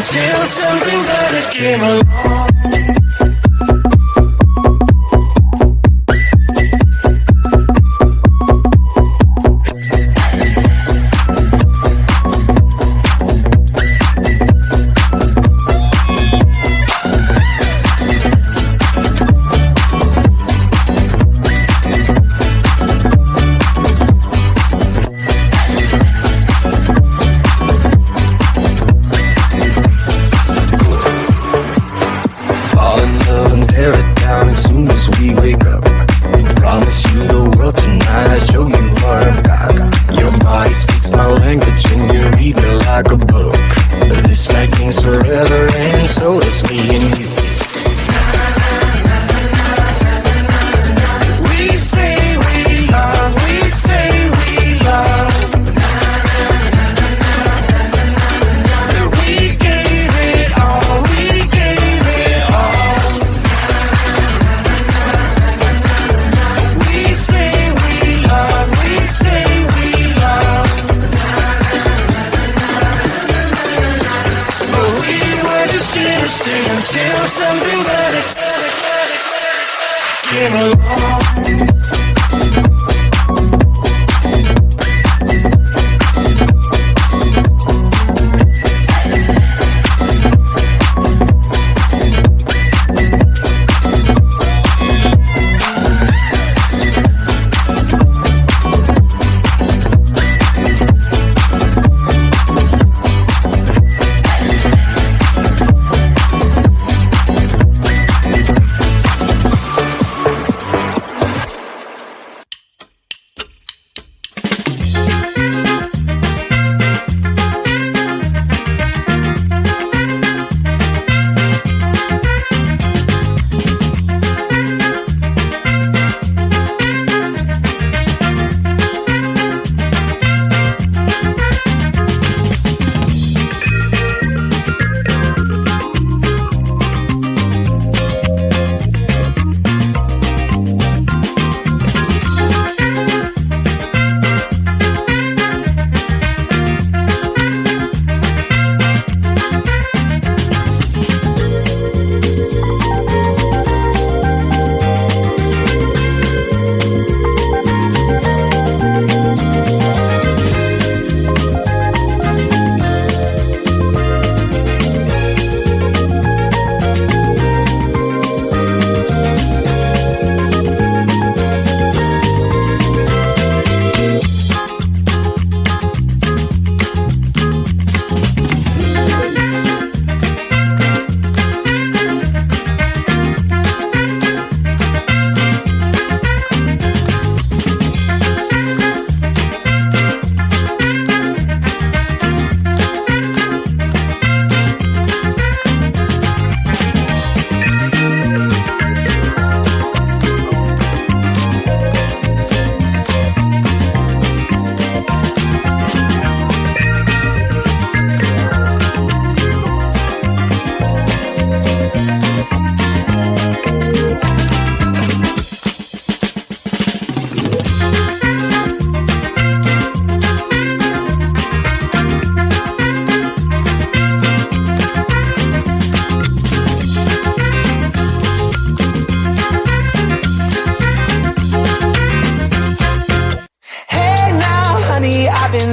until something better came along.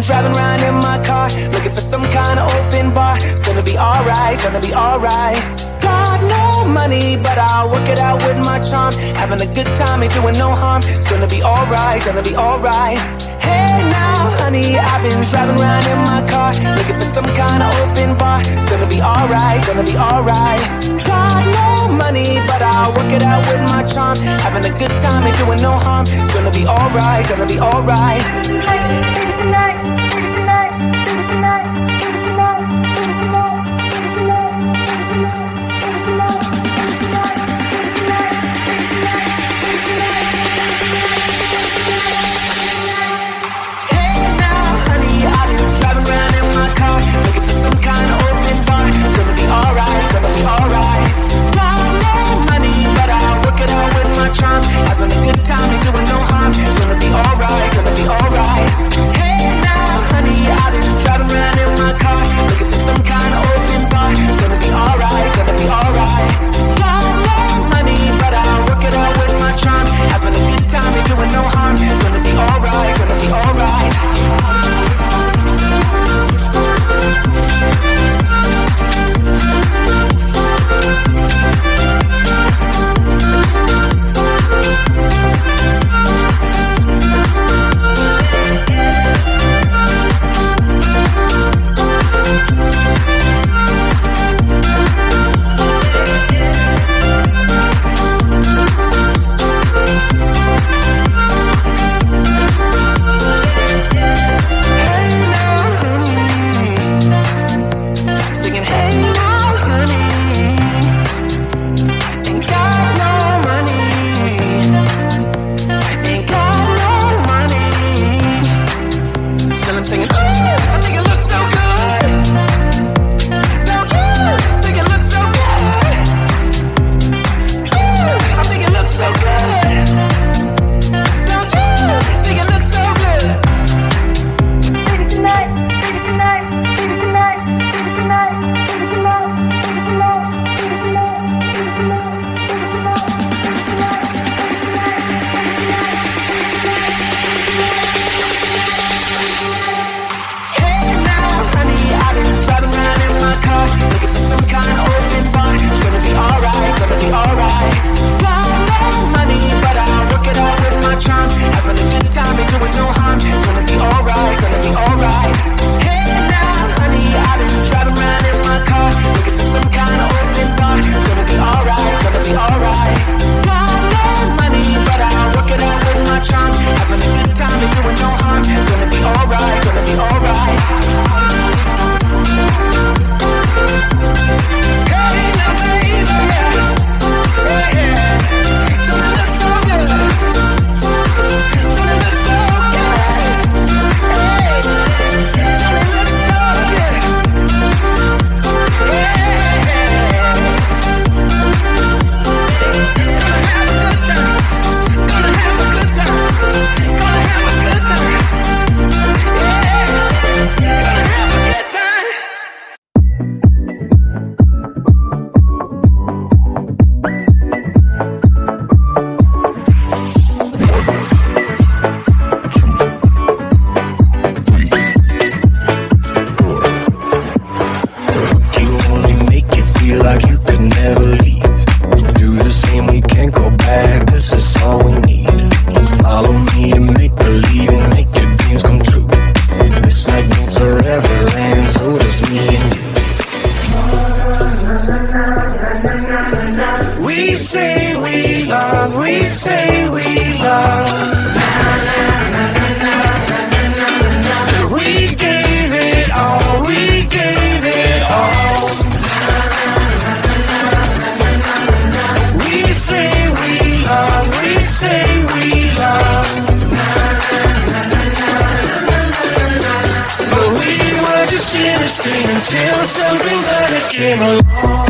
Driving around in my car, looking for some kind of open bar. It's gonna be alright, gonna be alright. Got no money, but I'll work it out with my charm. Having a good time, ain't doing no harm. It's gonna be alright, gonna be alright. Hey now, honey, I've been driving around in my car, looking for some kind of open bar. It's gonna be alright, gonna be alright. Got no money, but I'll work it out with my charm. Having a good time, ain't doing no harm. It's gonna be alright, gonna be alright. Having a good time, ain't doing no harm. It's gonna be alright, gonna be alright. Hey now. we love. We gave it all, we gave it all. We say we love, we say we love. But we were just innocent until something better came along.